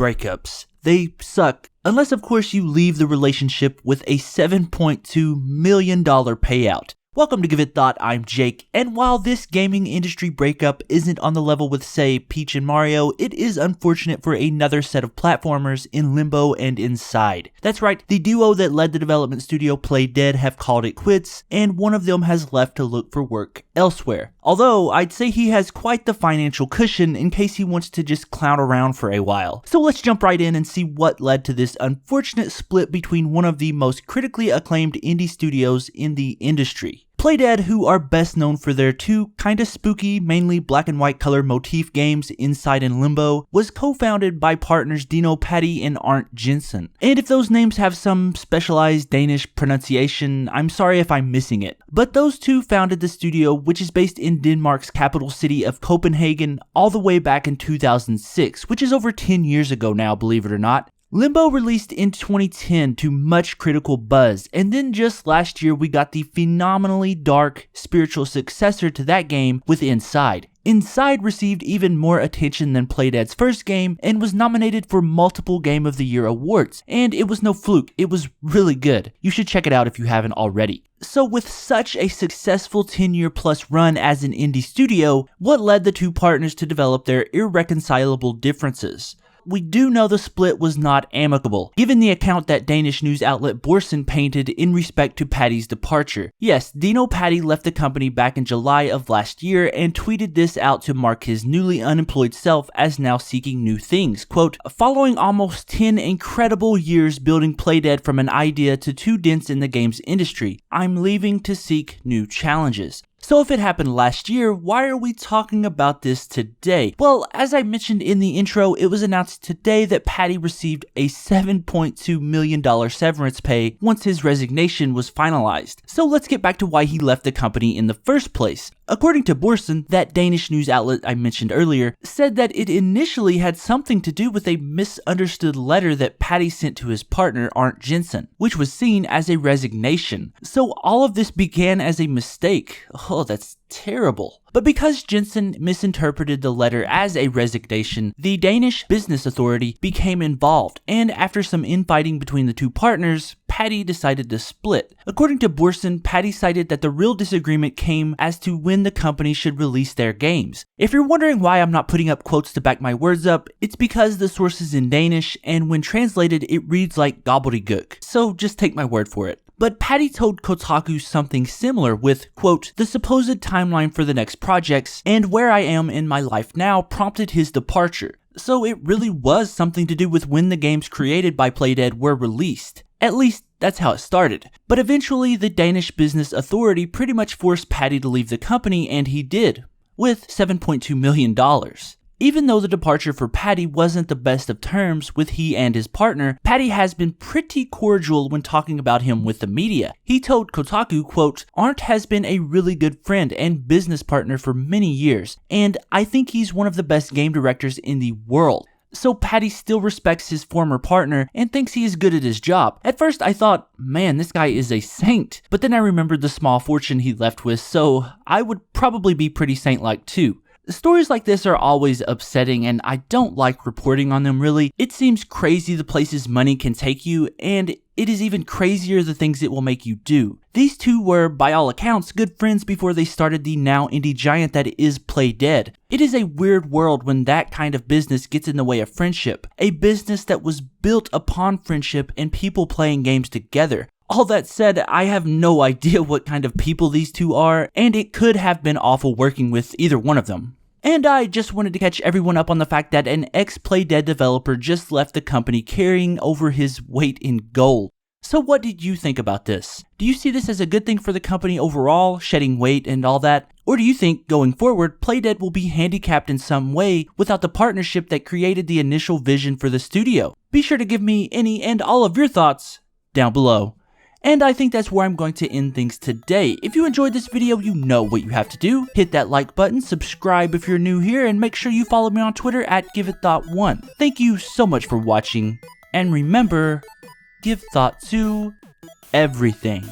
breakups. They suck. Unless of course you leave the relationship with a $7.2 million payout. Welcome to Give It Thought, I'm Jake, and while this gaming industry breakup isn't on the level with, say, Peach and Mario, it is unfortunate for another set of platformers in Limbo and Inside. That's right, the duo that led the development studio PlayDead have called it quits, and one of them has left to look for work elsewhere. Although, I'd say he has quite the financial cushion in case he wants to just clown around for a while. So let's jump right in and see what led to this unfortunate split between one of the most critically acclaimed indie studios in the industry. PlayDead, who are best known for their two kinda spooky, mainly black and white color motif games Inside and Limbo, was co-founded by partners Dino Patti and Arndt Jensen. And if those names have some specialized Danish pronunciation, I'm sorry if I'm missing it. But those two founded the studio, which is based in Denmark's capital city of Copenhagen, all the way back in 2006, which is over 10 years ago now, believe it or not. Limbo released in 2010 to much critical buzz, and then just last year we got the phenomenally dark spiritual successor to that game with Inside. Inside received even more attention than PlayDead's first game and was nominated for multiple Game of the Year awards, and it was no fluke, it was really good. You should check it out if you haven't already. So with such a successful 10-year plus run as an indie studio, what led the two partners to develop their irreconcilable differences? We do know the split was not amicable, given the account that Danish news outlet Borsen painted in respect to Pattis' departure. Yes, Dino Patti left the company back in July of last year and tweeted this out to mark his newly unemployed self as now seeking new things. Quote, "Following almost 10 incredible years building PlayDead from an idea to 2 dents in the games industry, I'm leaving to seek new challenges." So if it happened last year, why are we talking about this today? Well, as I mentioned in the intro, it was announced today that Patti received a $7.2 million severance pay once his resignation was finalized. So let's get back to why he left the company in the first place. According to Borsen, that Danish news outlet I mentioned earlier, said that it initially had something to do with a misunderstood letter that Patti sent to his partner Arndt Jensen, which was seen as a resignation. So all of this began as a mistake. Oh, that's terrible. But because Jensen misinterpreted the letter as a resignation, the Danish Business Authority became involved, and after some infighting between the two partners, Patti decided to split. According to Borsen, Patti cited that the real disagreement came as to when the company should release their games. If you're wondering why I'm not putting up quotes to back my words up, it's because the source is in Danish, and when translated it reads like gobbledygook, so just take my word for it. But Patti told Kotaku something similar with, quote, "The supposed timeline for the next projects and where I am in my life now prompted his departure." So it really was something to do with when the games created by PlayDead were released. At least, that's how it started. But eventually, the Danish Business Authority pretty much forced Patti to leave the company, and he did, with $7.2 million. Even though the departure for Patti wasn't the best of terms with he and his partner, Patti has been pretty cordial when talking about him with the media. He told Kotaku, quote, "Arndt has been a really good friend and business partner for many years, and I think he's one of the best game directors in the world." So Patti still respects his former partner and thinks he is good at his job. At first I thought, man, this guy is a saint. But then I remembered the small fortune he left with, so I would probably be pretty saint-like too. Stories like this are always upsetting, and I don't like reporting on them really. It seems crazy the places money can take you, and it is even crazier the things it will make you do. These two were, by all accounts, good friends before they started the now indie giant that is PlayDead. It is a weird world when that kind of business gets in the way of friendship. A business that was built upon friendship and people playing games together. All that said, I have no idea what kind of people these two are, and it could have been awful working with either one of them. And I just wanted to catch everyone up on the fact that an ex-PlayDead developer just left the company carrying over his weight in gold. So what did you think about this? Do you see this as a good thing for the company overall, shedding weight and all that? Or do you think, going forward, PlayDead will be handicapped in some way without the partnership that created the initial vision for the studio? Be sure to give me any and all of your thoughts down below. And I think that's where I'm going to end things today. If you enjoyed this video, you know what you have to do. Hit that like button, subscribe if you're new here, and make sure you follow me on Twitter at GiveItThought1. Thank you so much for watching, and remember, give thought to everything.